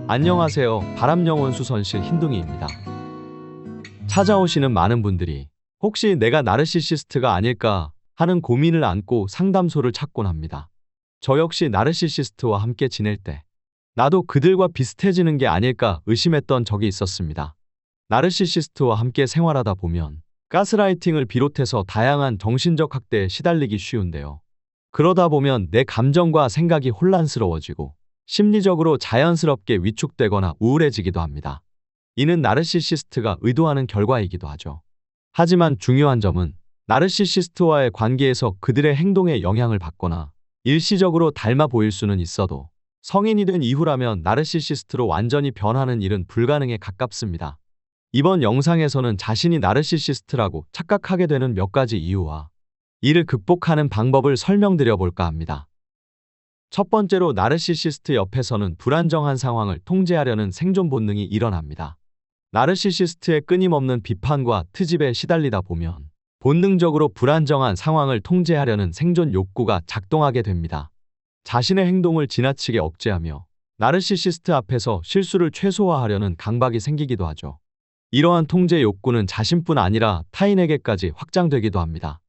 안녕하세요. 바람영혼 수선실 흰둥이입니다. 찾아오시는 많은 분들이 혹시 내가 나르시시스트가 아닐까 하는 고민을 안고 상담소를 찾곤 합니다. 저 역시 나르시시스트와 함께 지낼 때 나도 그들과 비슷해지는 게 아닐까 의심했던 적이 있었습니다. 나르시시스트와 함께 생활하다 보면 가스라이팅을 비롯해서 다양한 정신적 학대에 시달리기 쉬운데요. 그러다 보면 내 감정과 생각이 혼란스러워지고 심리적으로 자연스럽게 위축되거나 우울해지기도 합니다. 이는 나르시시스트가 의도하는 결과이기도 하죠. 하지만 중요한 점은 나르시시스트와의 관계에서 그들의 행동에 영향을 받거나 일시적으로 닮아 보일 수는 있어도 성인이 된 이후라면 나르시시스트로 완전히 변하는 일은 불가능에 가깝습니다. 이번 영상에서는 자신이 나르시시스트라고 착각하게 되는 몇 가지 이유와 이를 극복하는 방법을 설명드려 볼까 합니다. 첫 번째로 나르시시스트 옆에서는 불안정한 상황을 통제하려는 생존 본능이 일어납니다. 나르시시스트의 끊임없는 비판과 트집에 시달리다 보면 본능적으로 불안정한 상황을 통제하려는 생존 욕구가 작동하게 됩니다. 자신의 행동을 지나치게 억제하며 나르시시스트 앞에서 실수를 최소화하려는 강박이 생기기도 하죠. 이러한 통제 욕구는 자신뿐 아니라 타인에게까지 확장되기도 합니다.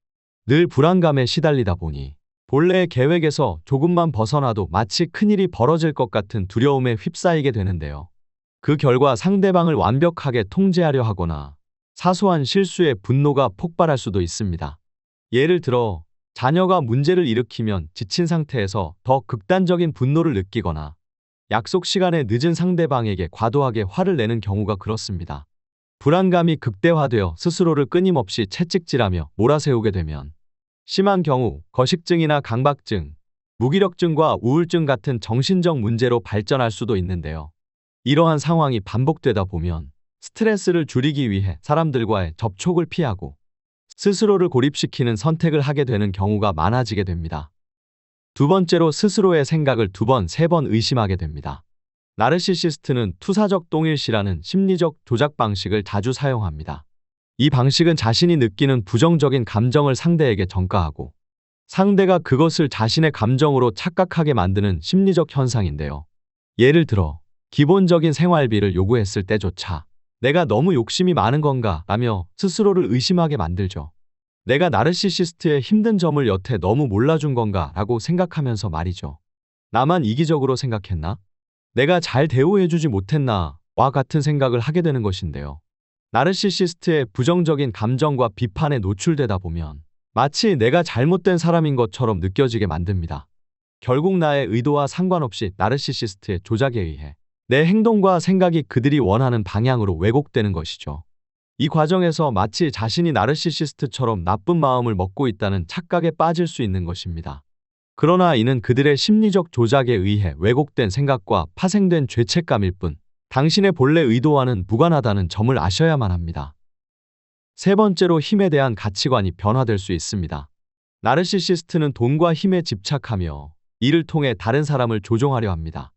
늘 불안감에 시달리다 보니 본래의 계획에서 조금만 벗어나도 마치 큰일이 벌어질 것 같은 두려움에 휩싸이게 되는데요. 그 결과 상대방을 완벽하게 통제하려 하거나 사소한 실수에 분노가 폭발할 수도 있습니다. 예를 들어 자녀가 문제를 일으키면 지친 상태에서 더 극단적인 분노를 느끼거나 약속 시간에 늦은 상대방에게 과도하게 화를 내는 경우가 그렇습니다. 불안감이 극대화되어 스스로를 끊임없이 채찍질하며 몰아세우게 되면 심한 경우 거식증이나 강박증, 무기력증과 우울증 같은 정신적 문제로 발전할 수도 있는데요. 이러한 상황이 반복되다 보면 스트레스를 줄이기 위해 사람들과의 접촉을 피하고 스스로를 고립시키는 선택을 하게 되는 경우가 많아지게 됩니다. 두 번째로 스스로의 생각을 두 번, 세 번 의심하게 됩니다. 나르시시스트는 투사적 동일시라는 심리적 조작 방식을 자주 사용합니다. 이 방식은 자신이 느끼는 부정적인 감정을 상대에게 전가하고 상대가 그것을 자신의 감정으로 착각하게 만드는 심리적 현상인데요. 예를 들어 기본적인 생활비를 요구했을 때조차 내가 너무 욕심이 많은 건가 라며 스스로를 의심하게 만들죠. 내가 나르시시스트의 힘든 점을 여태 너무 몰라준 건가 라고 생각하면서 말이죠. 나만 이기적으로 생각했나? 내가 잘 대우해주지 못했나? 와 같은 생각을 하게 되는 것인데요. 나르시시스트의 부정적인 감정과 비판에 노출되다 보면 마치 내가 잘못된 사람인 것처럼 느껴지게 만듭니다. 결국 나의 의도와 상관없이 나르시시스트의 조작에 의해 내 행동과 생각이 그들이 원하는 방향으로 왜곡되는 것이죠. 이 과정에서 마치 자신이 나르시시스트처럼 나쁜 마음을 먹고 있다는 착각에 빠질 수 있는 것입니다. 그러나 이는 그들의 심리적 조작에 의해 왜곡된 생각과 파생된 죄책감일 뿐 당신의 본래 의도와는 무관하다는 점을 아셔야만 합니다. 세 번째로 힘에 대한 가치관이 변화될 수 있습니다. 나르시시스트는 돈과 힘에 집착하며 이를 통해 다른 사람을 조종하려 합니다.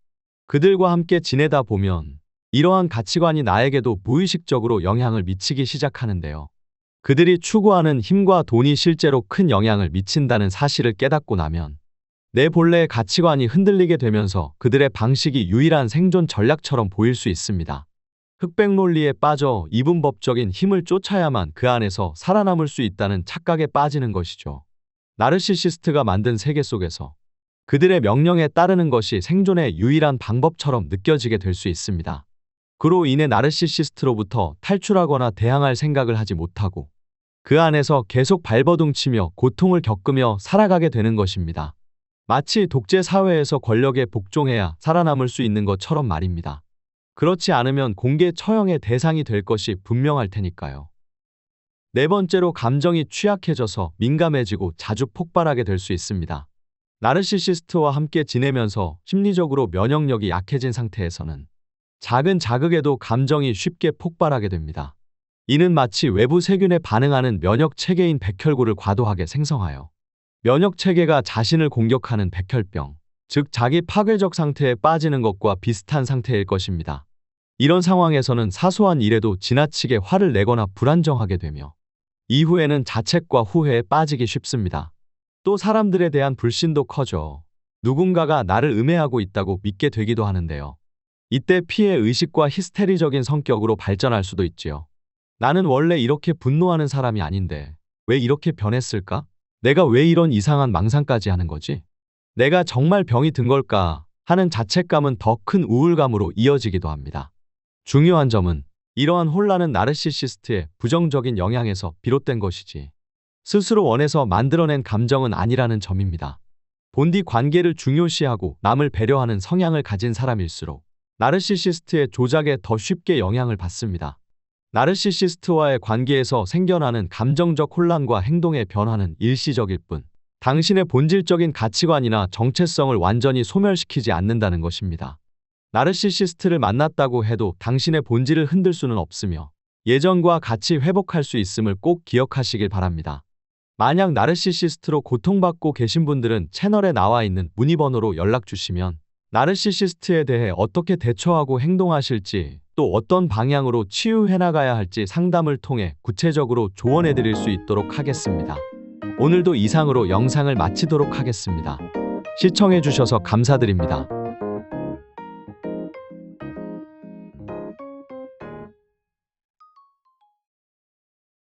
그들과 함께 지내다 보면 이러한 가치관이 나에게도 무의식적으로 영향을 미치기 시작하는데요. 그들이 추구하는 힘과 돈이 실제로 큰 영향을 미친다는 사실을 깨닫고 나면 내 본래의 가치관이 흔들리게 되면서 그들의 방식이 유일한 생존 전략처럼 보일 수 있습니다. 흑백 논리에 빠져 이분법적인 힘을 쫓아야만 그 안에서 살아남을 수 있다는 착각에 빠지는 것이죠. 나르시시스트가 만든 세계 속에서 그들의 명령에 따르는 것이 생존의 유일한 방법처럼 느껴지게 될 수 있습니다. 그로 인해 나르시시스트로부터 탈출하거나 대항할 생각을 하지 못하고 그 안에서 계속 발버둥치며 고통을 겪으며 살아가게 되는 것입니다. 마치 독재 사회에서 권력에 복종해야 살아남을 수 있는 것처럼 말입니다. 그렇지 않으면 공개 처형의 대상이 될 것이 분명할 테니까요. 네 번째로 감정이 취약해져서 민감해지고 자주 폭발하게 될 수 있습니다. 나르시시스트와 함께 지내면서 심리적으로 면역력이 약해진 상태에서는 작은 자극에도 감정이 쉽게 폭발하게 됩니다. 이는 마치 외부 세균에 반응하는 면역 체계인 백혈구를 과도하게 생성하여 면역 체계가 자신을 공격하는 백혈병, 즉 자기 파괴적 상태에 빠지는 것과 비슷한 상태일 것입니다. 이런 상황에서는 사소한 일에도 지나치게 화를 내거나 불안정하게 되며 이후에는 자책과 후회에 빠지기 쉽습니다. 또 사람들에 대한 불신도 커져 누군가가 나를 음해하고 있다고 믿게 되기도 하는데요. 이때 피해 의식과 히스테리적인 성격으로 발전할 수도 있지요. 나는 원래 이렇게 분노하는 사람이 아닌데 왜 이렇게 변했을까? 내가 왜 이런 이상한 망상까지 하는 거지? 내가 정말 병이 든 걸까 하는 자책감은 더 큰 우울감으로 이어지기도 합니다. 중요한 점은 이러한 혼란은 나르시시스트의 부정적인 영향에서 비롯된 것이지 스스로 원해서 만들어낸 감정은 아니라는 점입니다. 본디 관계를 중요시하고 남을 배려하는 성향을 가진 사람일수록 나르시시스트의 조작에 더 쉽게 영향을 받습니다. 나르시시스트와의 관계에서 생겨나는 감정적 혼란과 행동의 변화는 일시적일 뿐 당신의 본질적인 가치관이나 정체성을 완전히 소멸시키지 않는다는 것입니다. 나르시시스트를 만났다고 해도 당신의 본질을 흔들 수는 없으며 예전과 같이 회복할 수 있음을 꼭 기억하시길 바랍니다. 만약 나르시시스트로 고통받고 계신 분들은 채널에 나와 있는 문의번호로 연락 주시면 나르시시스트에 대해 어떻게 대처하고 행동하실지 또 어떤 방향으로 치유해 나가야 할지 상담을 통해 구체적으로 조언해 드릴 수 있도록 하겠습니다. 오늘도 이상으로 영상을 마치도록 하겠습니다. 시청해 주셔서 감사드립니다.